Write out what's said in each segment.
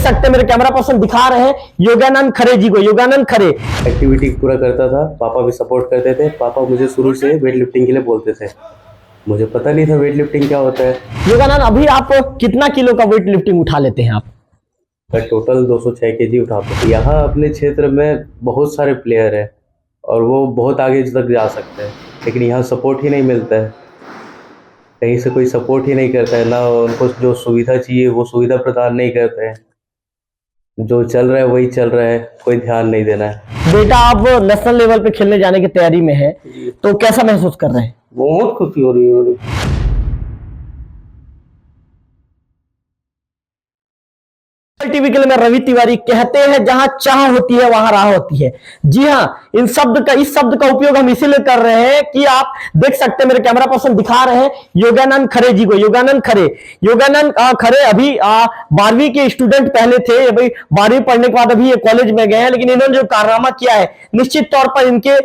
सकते हैं मेरे कैमरा पर्सन दिखा रहे हैं योगानंद खरे जी को। योगानंद खरे एक्टिविटी पूरा करता था, पापा भी सपोर्ट करते थे। पापा मुझे शुरू से वेट लिफ्टिंग के लिए बोलते थे, मुझे पता नहीं था वेट लिफ्टिंग क्या होता है। योगानंद अभी आप कितना किलो का वेट लिफ्टिंग उठा लेते हैं आप? मैं टोटल 206 केजी उठाता हूँ। यहाँ अपने क्षेत्र में बहुत सारे प्लेयर हैं और वो बहुत आगे तक जा सकते हैं, लेकिन यहाँ सपोर्ट ही नहीं मिलता है, कहीं से कोई सपोर्ट ही नहीं करता है ना। उनको जो सुविधा चाहिए वो सुविधा प्रदान नहीं करते हैं। जो चल रहा है वही चल रहा है, कोई ध्यान नहीं देना है। बेटा आप नेशनल लेवल पे खेलने जाने की तैयारी में है, तो कैसा महसूस कर रहे हैं? बहुत खुशी हो रही है मुझे। टीवी के लिए मैं रवि तिवारी। कहते हैं जहां चाह होती है वहां राह होती है। जी हां, इस शब्द का उपयोग हम इसीलिए कर रहे हैं कि आप देख सकते हैं मेरे कैमरा पर्सन दिखा रहे हैं योगानंद खरे जी को। योगानंद खरे अभी 12वीं के स्टूडेंट पहले थे, अभी 12वीं पढ़ने के बाद अभी ये कॉलेज में गए हैं, लेकिन इन्होंने जो कारनामा किया है निश्चित तौर पर इनके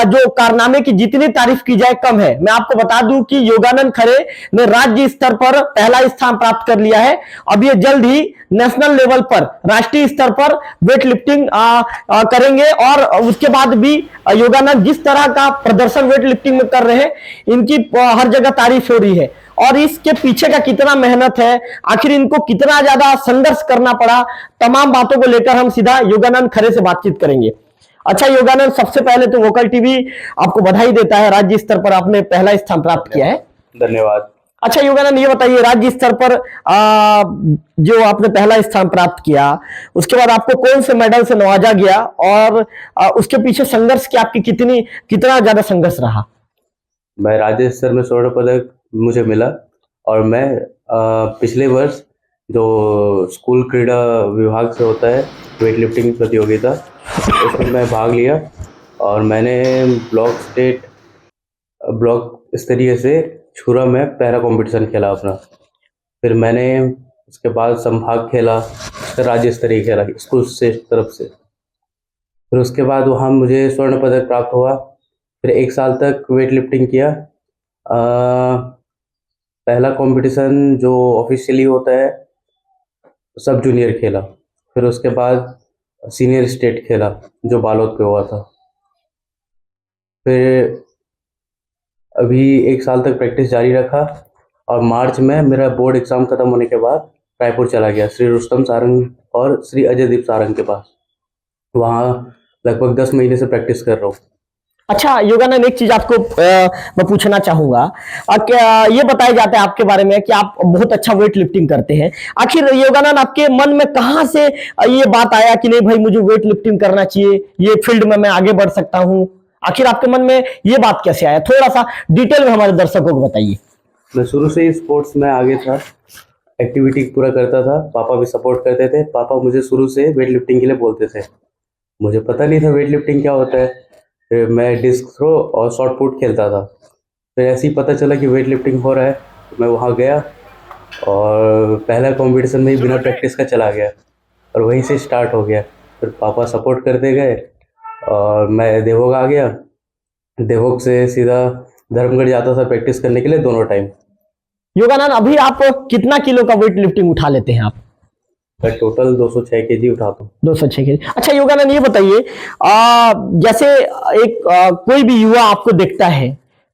जो कारनामे की जितनी तारीफ की जाए कम है। मैं आपको बता दूं कि योगानंद खरे ने राज्य स्तर पर पहला स्थान प्राप्त कर लिया है। अब ये जल्द ही नेशनल लेवल पर, राष्ट्रीय स्तर पर वेट लिफ्टिंग करेंगे और उसके बाद भी योगानंद जिस तरह का प्रदर्शन वेट लिफ्टिंग में कर रहे हैं, इनकी हर जगह तारीफ हो रही है। और इसके पीछे का कितना मेहनत है, आखिर इनको कितना ज्यादा संघर्ष करना पड़ा, तमाम बातों को लेकर हम सीधा योगानंद खरे से बातचीत करेंगे। अच्छा योगानंद, सबसे पहले तो वोकल टीवी आपको बधाई देता है, राज्य स्तर पर आपने पहला स्थान प्राप्त किया है। धन्यवाद। अच्छा योगानंद, ये बताइए राज्य स्तर पर जो आपने पहला स्थान प्राप्त किया, उसके बाद आपको कौन से मेडल से नवाजा गया और उसके पीछे संघर्ष की आपकी कितना ज्यादा संघर्ष रहा? मैं राज्य स्तर में स्वर्ण पदक मुझे मिला और मैं पिछले वर्ष जो स्कूल क्रीड़ा विभाग से होता है वेट लिफ्टिंग प्रतियोगिता, उसमें मैं भाग लिया और मैंने ब्लॉक स्तरीय से छुरा में पहला कंपटीशन खेला अपना। फिर मैंने उसके बाद संभाग खेला, फिर राज्य स्तरीय खेला स्कूल से तरफ से। फिर उसके बाद वहाँ मुझे स्वर्ण पदक प्राप्त हुआ। फिर 1 साल तक वेट लिफ्टिंग किया। पहला कंपटीशन जो ऑफिशियली होता है सब जूनियर खेला, फिर उसके बाद सीनियर स्टेट खेला जो बालोद पे हुआ था। फिर अभी 1 साल तक प्रैक्टिस जारी रखा और मार्च में मेरा बोर्ड एग्ज़ाम ख़त्म होने के बाद रायपुर चला गया श्री रुस्तम सारंग और श्री अजयदीप सारंग के पास। वहाँ लगभग 10 महीने से प्रैक्टिस कर रहा हूँ। अच्छा योगानंद, एक चीज आपको मैं पूछना चाहूंगा, ये बताया जाता है आपके बारे में कि आप बहुत अच्छा वेट लिफ्टिंग करते हैं। आखिर योगानंद, आपके मन में कहां से ये बात आया कि नहीं भाई मुझे वेट लिफ्टिंग करना चाहिए, ये फील्ड में मैं आगे बढ़ सकता हूं? आखिर आपके मन में ये बात कैसे आया, थोड़ा सा डिटेल में हमारे दर्शकों को बताइए। मैं शुरू से ही स्पोर्ट्स में आगे था, एक्टिविटी पूरा करता था। पापा भी सपोर्ट करते थे। पापा मुझे शुरू से वेट लिफ्टिंग के लिए बोलते थे, मुझे पता नहीं था वेट लिफ्टिंग क्या होता है। फिर मैं डिस्क थ्रो और शॉर्ट पुट खेलता था। फिर ऐसे ही पता चला कि वेट लिफ्टिंग हो रहा है, तो मैं वहाँ गया और पहला कंपटीशन में ही बिना प्रैक्टिस का चला गया और वहीं से स्टार्ट हो गया। फिर पापा सपोर्ट करते गए और मैं देवोग आ गया। देवोग से सीधा धर्मगढ़ जाता था प्रैक्टिस करने के लिए दोनों टाइम। योगानंद, अभी आप कितना किलो का वेट लिफ्टिंग उठा लेते हैं आप? मैं टोटल 206 केजी उठाता हूँ। 206 केजी। अच्छा योगानंद, ये बताइए जैसे एक कोई भी युवा आपको देखता है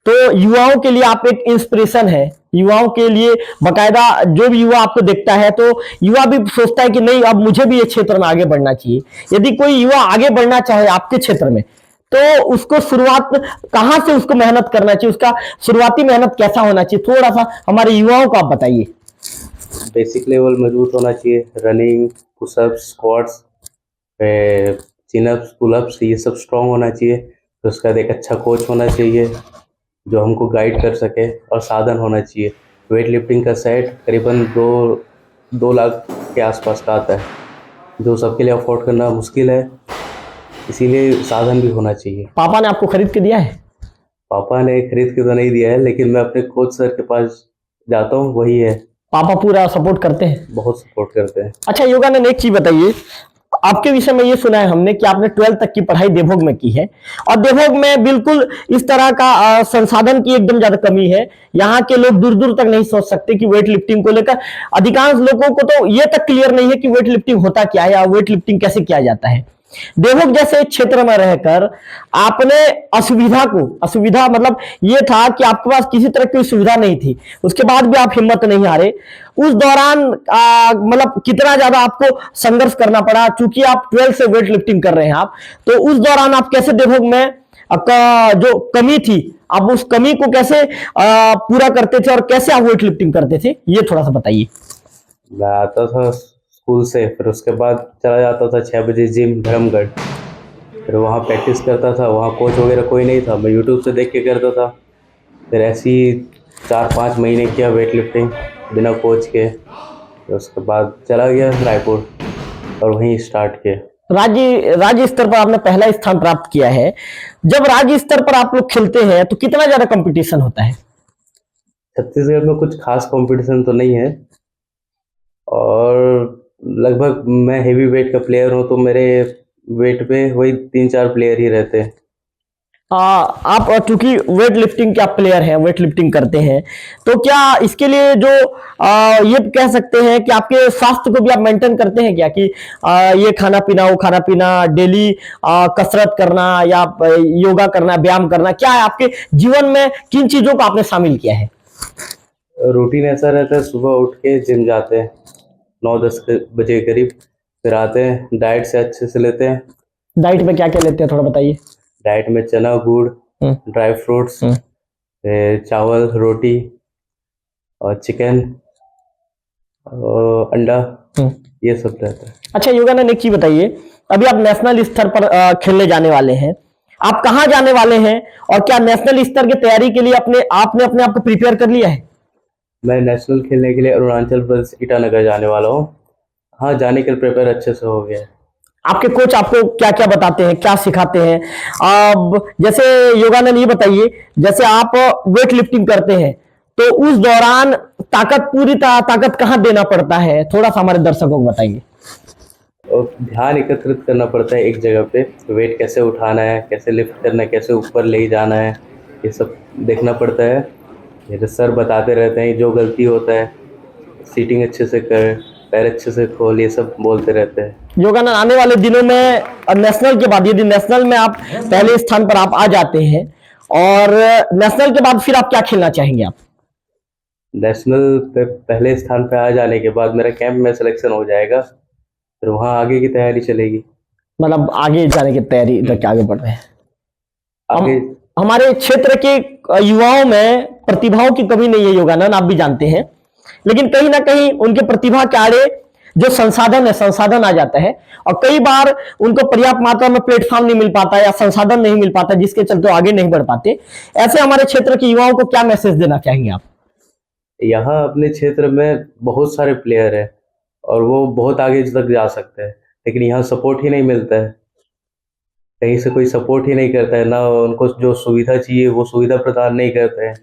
तो युवाओं के लिए आप एक इंस्पिरेशन है, युवाओं के लिए बकायदा जो भी युवा आपको देखता है तो युवा भी सोचता है कि नहीं अब मुझे भी ये क्षेत्र में आगे बढ़ना चाहिए। यदि कोई युवा आगे बढ़ना चाहे आपके क्षेत्र में तो उसको शुरुआत कहां से उसको मेहनत करना चाहिए, उसका शुरुआती मेहनत कैसा होना चाहिए, थोड़ा सा हमारे युवाओं को आप बताइए। बेसिक लेवल मजबूत होना चाहिए, running, pushups, squats, chin ups, pullups, ये सब स्ट्रॉन्ग होना चाहिए। तो उसका एक अच्छा कोच होना चाहिए जो हमको गाइड कर सके और साधन होना चाहिए। वेट लिफ्टिंग का सेट करीबन 2 लाख के आसपास का आता है, जो सबके लिए अफोर्ड करना मुश्किल है, इसीलिए साधन भी होना चाहिए। पापा ने आपको खरीद के दिया है? पापा ने खरीद के तो नहीं दिया है, लेकिन मैं अपने कोच सर के पास जाता हूँ, वही है। पापा पूरा सपोर्ट करते हैं? बहुत सपोर्ट करते हैं। अच्छा योगानंद, एक चीज बताइए, आपके विषय में ये सुना है हमने कि आपने 12th तक की पढ़ाई देवभोग में की है, और देवभोग में बिल्कुल इस तरह का संसाधन की एकदम ज्यादा कमी है। यहाँ के लोग दूर दूर तक नहीं सोच सकते कि वेट लिफ्टिंग को लेकर, अधिकांश लोगों को तो ये तक क्लियर नहीं है कि वेट लिफ्टिंग होता क्या है या वेट लिफ्टिंग कैसे किया जाता है। देवभोग जैसे क्षेत्र में रहकर आपने असुविधा मतलब ये था कि आपके पास किसी तरह की सुविधा नहीं थी, उसके बाद भी आप हिम्मत नहीं हारे। उस दौरान मतलब कितना ज्यादा आपको संघर्ष करना पड़ा, चूंकि आप 12 से वेट लिफ्टिंग कर रहे हैं आप, तो उस दौरान आप कैसे देवभोग में आपका जो कमी थी, आप उस कमी को कैसे पूरा करते थे और कैसे आप वेट लिफ्टिंग करते थे, ये थोड़ा सा बताइए। मैं आता था स्कूल से, फिर उसके बाद चला जाता था 6 बजे जिम धर्मगढ़, फिर वहाँ प्रैक्टिस करता था। वहाँ कोच वगैरह कोई नहीं था, मैं यूट्यूब से देख के करता था। फिर ऐसे ही 4-5 महीने किया वेट लिफ्टिंग बिना कोच के, फिर उसके बाद चला गया रायपुर और वहीं स्टार्ट किया। राज्य स्तर पर आपने पहला स्थान प्राप्त किया है। जब राज्य स्तर पर आप लोग खेलते हैं तो कितना ज्यादा कंपटीशन होता है? छत्तीसगढ़ में कुछ खास कंपटीशन तो नहीं है, और लगभग मैं हेवी वेट का प्लेयर हूँ, तो मेरे वेट पे वही 3-4 प्लेयर ही रहते हैं। आप चूंकि वेट लिफ्टिंग के आप प्लेयर हैं, वेट लिफ्टिंग करते हैं, तो क्या इसके लिए जो ये कह सकते हैं कि आपके स्वास्थ्य को भी आप मेंटेन करते हैं क्या, कि ये खाना पीना, वो खाना पीना, डेली कसरत करना या योगा करना, व्यायाम करना, क्या है आपके जीवन में किन चीजों को आपने शामिल किया है? रूटीन ऐसा रहता है, सुबह उठ के जिम जाते हैं 9-10 बजे के करीब, फिर आते हैं, डाइट से अच्छे से लेते हैं। डाइट में क्या क्या लेते हैं थोड़ा बताइए। डाइट में चना, गुड़, ड्राई फ्रूट्स, फिर चावल, रोटी और चिकन और अंडा, ये सब रहता है। अच्छा योगानंद, एक चीज बताइए, अभी आप नेशनल स्तर पर खेलने जाने वाले हैं, आप कहाँ जाने वाले हैं और क्या नेशनल स्तर की तैयारी के लिए आपने अपने आप को प्रिपेयर कर लिया है? मैं नेशनल खेलने के लिए अरुणाचल प्रदेश ईटानगर जाने वाला हूँ। हाँ, जाने के लिए प्रिपेयर अच्छे से हो गया है। आपके कोच आपको क्या क्या बताते हैं, क्या सिखाते हैं? अब जैसे योगानंद ये बताइए, जैसे आप वेट लिफ्टिंग करते हैं तो उस दौरान पूरी ताकत कहाँ देना पड़ता है, थोड़ा सा हमारे दर्शकों को बताइए। और ध्यान एकत्रित करना पड़ता है एक जगह पे, वेट कैसे उठाना है, कैसे लिफ्ट करना है, कैसे ऊपर ले जाना है, ये सब देखना पड़ता है। ये सर बताते रहते हैं, जो गलती होता है सीटिंग अच्छे से कर, पैर अच्छे से खोल, ये सब बोलते रहते हैं। योगानंद, आने वाले दिनों में नेशनल के बाद, यदि नेशनल में आप पहले स्थान पर आप आ जाते हैं, और नेशनल के बाद फिर आप क्या खेलना चाहेंगे? आप नेशनल पे पहले स्थान पे आ जाने के बाद मेरा कैंप में सिलेक्शन हो जाएगा, फिर वहाँ आगे की तैयारी चलेगी। मतलब आगे जाने की तैयारी तक आगे बढ़ रहे हैं। आगे हमारे क्षेत्र के युवाओं में प्रतिभाओं की कमी नहीं है योगानंद, आप भी जानते हैं, लेकिन कहीं ना कहीं उनके प्रतिभा के आड़े जो संसाधन आ जाता है, और कई बार उनको पर्याप्त मात्रा में प्लेटफॉर्म नहीं मिल पाता या संसाधन नहीं मिल पाता, जिसके चलते आगे नहीं बढ़ पाते। ऐसे हमारे क्षेत्र के युवाओं को क्या मैसेज देना चाहेंगे आप? यहाँ अपने क्षेत्र में बहुत सारे प्लेयर हैं और वो बहुत आगे तक जा सकते हैं, लेकिन यहाँ सपोर्ट ही नहीं मिलता है, कहीं से कोई सपोर्ट ही नहीं करता है, ना उनको जो सुविधा चाहिए वो सुविधा प्रदान नहीं करते हैं।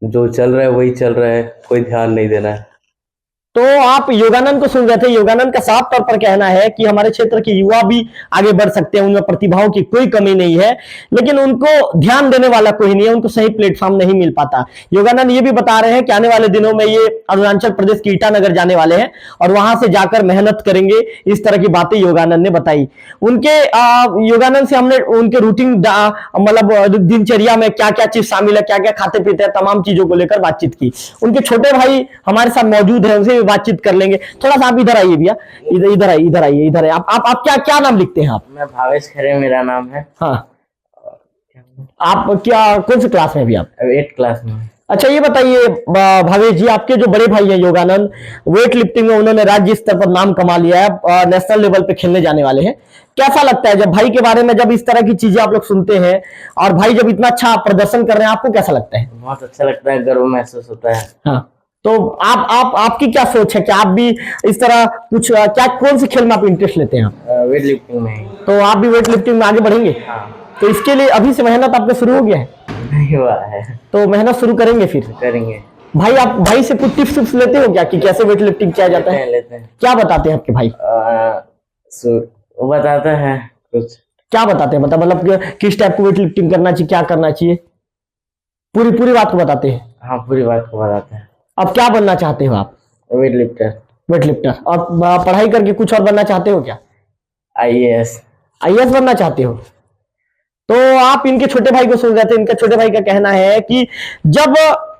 जो चल रहा है वही चल रहा है, कोई ध्यान नहीं देना है। तो आप योगानंद को सुन रहे थे। योगानंद का साफ तौर पर कहना है कि हमारे क्षेत्र के युवा भी आगे बढ़ सकते हैं, उनमें प्रतिभाओं की कोई कमी नहीं है, लेकिन उनको ध्यान देने वाला कोई नहीं है, उनको सही प्लेटफॉर्म नहीं मिल पाता। योगानंद ये भी बता रहे हैं कि आने वाले दिनों में ये अरुणाचल प्रदेश के ईटानगर जाने वाले हैं और वहां से जाकर मेहनत करेंगे। इस तरह की बातें योगानंद ने बताई। उनके योगानंद से हमने उनके रूटीन मतलब दिनचर्या में क्या क्या चीज शामिल है, क्या क्या खाते पीते हैं, तमाम चीजों को लेकर बातचीत की। उनके छोटे भाई हमारे साथ मौजूद है, उनसे बातचीत कर लेंगे। थोड़ा सा आप इधर आइए भैया, इधर आइए। आप क्या नाम लिखते हैं आप? मैं भावेश खरे मेरा नाम है। हाँ, आप क्या कौन से क्लास में अभी आप? 8th क्लास में। अच्छा ये बताइए भावेश जी, आपके जो बड़े भाई हैं योगानंद, वेट लिफ्टिंग में उन्होंने राज्य स्तर पर नाम कमा लिया है, नेशनल लेवल पे खेलने जाने वाले हैं। कैसा लगता है जब भाई के बारे में, जब इस तरह की चीजें आप लोग सुनते हैं और भाई जब इतना अच्छा प्रदर्शन कर रहे हैं, आपको कैसा लगता है? बहुत अच्छा लगता है, गर्व महसूस होता है। हाँ, तो आपकी क्या सोच है कि आप भी इस तरह कुछ क्या कौन से खेल में आप इंटरेस्ट लेते हैं? आप वेट लिफ्टिंग में ही। तो आप भी वेट लिफ्टिंग में आगे बढ़ेंगे? हाँ। तो इसके लिए अभी से मेहनत आपका शुरू हो गया है? नहीं हुआ है। तो मेहनत शुरू करेंगे फिर? करेंगे। भाई आप भाई से कुछ टिप्स लेते हो क्या कि कैसे वेट लिफ्टिंग किया जाता है? लेते हैं। क्या बताते हैं आपके भाई? वो बताता है कुछ। क्या बताते हैं, मतलब किस टाइप को वेट लिफ्टिंग करना चाहिए, क्या करना चाहिए, पूरी पूरी बात को बताते हैं। हाँ, पूरी बात को बताते हैं। अब क्या बनना चाहते हो आप? Weight lifter. Weight lifter. और पढ़ाई करके कुछ और बनना चाहते हो क्या? IAS। आईएएस बनना चाहते हो? तो आप इनके छोटे भाई को सुन रहे थे, इनका छोटे भाई का कहना है कि जब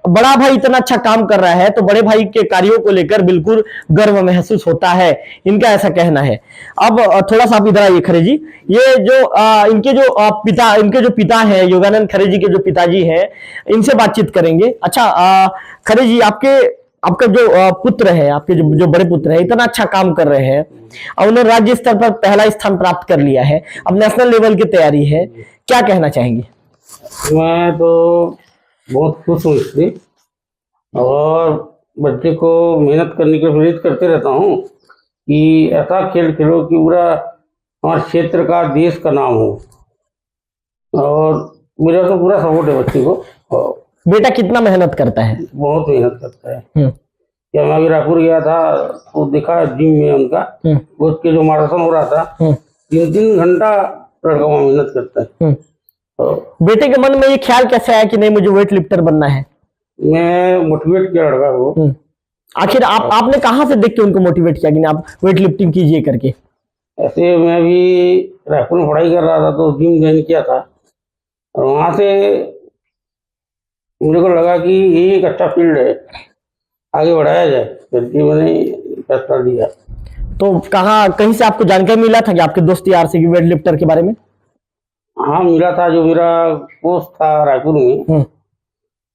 बड़ा भाई इतना अच्छा काम कर रहा है तो बड़े भाई के कार्यों को लेकर बिल्कुल गर्व महसूस होता है, इनका ऐसा कहना है। अब थोड़ा सा आप इधर आइए खरे जी, ये जो इनके जो पिता हैं, योगानंद खरे जी के जो पिताजी हैं, इनसे बातचीत करेंगे। अच्छा खरे जी, आपका जो पुत्र है, आपके जो बड़े पुत्र है, इतना अच्छा काम कर रहे हैं और उन्होंने राज्य स्तर पर पहला स्थान प्राप्त कर लिया है, अब नेशनल लेवल की तैयारी है, क्या कहना चाहेंगे? मैं तो बहुत खुश हूँ इससे, और बच्चे को मेहनत करने के लिए प्रेरित करते रहता हूँ कि ऐसा खेल खेलो कि पूरा हमारे क्षेत्र का, देश का नाम हो। और मेरा तो पूरा सपोर्ट है बच्चे को, और बेटा कितना मेहनत करता है? बहुत मेहनत करता है। क्या मैं अभी रायपुर गया था तो देखा जिम में उनका, उसके जो मैराथन हो रहा था, 3-3 घंटा लड़का वहाँ मेहनत करता है। बेटे के मन में ये ख्याल कैसे आया कि नहीं मुझे वेट लिफ्टर बनना है? मैं मोटिवेट किया लड़का को। आखिर आपने कहाँ से देख के उनको मोटिवेट किया कि नहीं आप वेट लिफ्टिंग कीजिए करके? ऐसे मैं भी रायपुर में पढ़ाई कर रहा था तो जिम ज्वाइन किया था, और वहाँ से मुझे को लगा कि ये एक अच्छा फील्ड है, आगे बढ़ाया जाए, करके मैंने फैसला लिया। तो कहीं से आपको जानकारी मिला था कि आपके दोस्त यार से वेट लिफ्टर के बारे में? हाँ, मिला था। जो मेरा कोच था रायपुर में,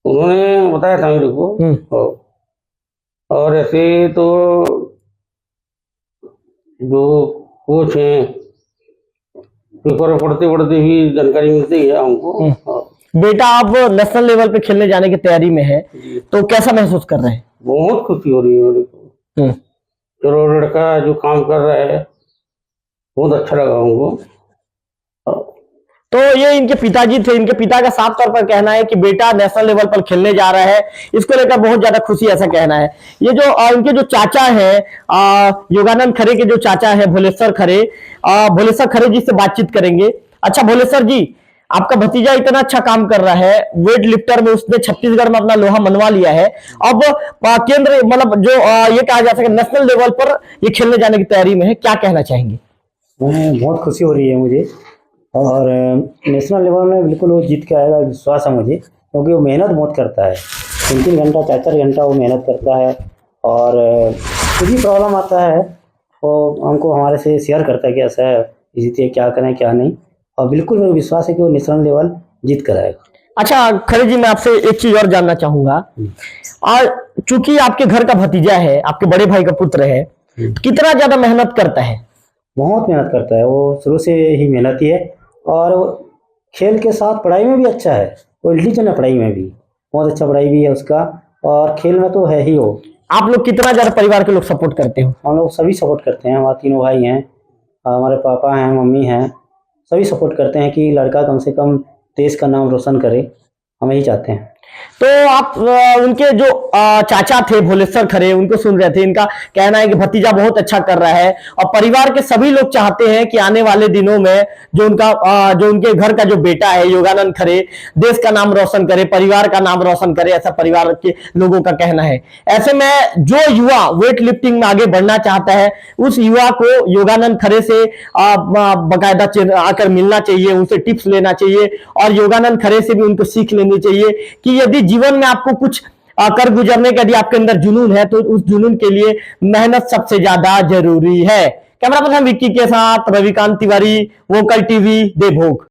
उन्होंने बताया था मेरे को। और ऐसे तो जो कोच हैं, पेपर पढ़ते पढ़ते भी जानकारी मिलती है हमको। बेटा आप नेशनल लेवल पे खेलने जाने की तैयारी में है, तो कैसा महसूस कर रहे हैं? बहुत खुशी हो रही है मेरे को। चलो, लड़का जो काम कर रहा है बहुत अच्छा लगा हमको। तो ये इनके पिताजी थे, इनके पिता का साफ तौर पर कहना है कि बेटा नेशनल लेवल पर खेलने जा रहा है, इसको लेकर बहुत ज्यादा खुशी, ऐसा कहना है। ये जो इनके जो चाचा है, योगानंद खरे के जो चाचा है भोलेश्वर खरे, भोलेश्वर खरे जी से बातचीत करेंगे। अच्छा भोलेश्वर जी, आपका भतीजा इतना अच्छा काम कर रहा है वेट लिफ्टर में, उसने छत्तीसगढ़ में अपना लोहा मनवा लिया है, अब केंद्र मतलब जो ये कहा जा सके नेशनल लेवल पर ये खेलने जाने की तैयारी में है, क्या कहना चाहेंगे? बहुत खुशी हो रही है मुझे, और नेशनल लेवल में बिल्कुल वो जीत के आएगा, विश्वास है मुझे, क्योंकि वो मेहनत बहुत करता है। 3-3 घंटा 4-4 घंटा वो मेहनत करता है, और कुछ भी प्रॉब्लम आता है वो हमको हमारे से शेयर करता है कि ऐसा है, इसी क्या करें क्या नहीं, और बिल्कुल मेरा विश्वास है कि वो नेशनल लेवल जीत कर आएगा। अच्छा खरे जी, मैं आपसे एक चीज और जानना चाहूंगा, और चूंकि आपके घर का भतीजा है, आपके बड़े भाई का पुत्र है, कितना ज्यादा मेहनत करता है? बहुत मेहनत करता है वो, शुरू से ही मेहनती है, और खेल के साथ पढ़ाई में भी अच्छा है, वो इंटेलिजेंट है पढ़ाई में भी, बहुत अच्छा पढ़ाई भी है उसका, और खेल में तो है ही वो। आप लोग कितना ज्यादा परिवार के लोग सपोर्ट करते हो? हम लोग सभी सपोर्ट करते हैं, हमारे 3 भाई हैं, हमारे पापा हैं, मम्मी हैं, सभी सपोर्ट करते हैं कि लड़का कम से कम देश का नाम रोशन करे, हम यही चाहते हैं। तो आप उनके जो चाचा थे भोलेश्वर खरे, उनको सुन रहे थे, इनका कहना है कि भतीजा बहुत अच्छा कर रहा है, और परिवार के सभी लोग चाहते हैं कि आने वाले दिनों में जो उनके घर का जो बेटा है योगानंद खरे देश का नाम रोशन करे, परिवार का नाम रोशन करे, ऐसा परिवार के लोगों का कहना है। ऐसे में जो युवा वेट लिफ्टिंग में आगे बढ़ना चाहता है, उस युवा को योगानंद खरे से बाकायदा आकर मिलना चाहिए, उनसे टिप्स लेना चाहिए, और योगानंद खरे से भी उनको सीख लेनी चाहिए कि यदि जीवन में आपको कुछ कर गुजरने का यदि आपके अंदर जुनून है, तो उस जुनून के लिए मेहनत सबसे ज्यादा जरूरी है। कैमरा पर्सन विक्की के साथ रविकांत तिवारी, वोकल टीवी, देवभोग।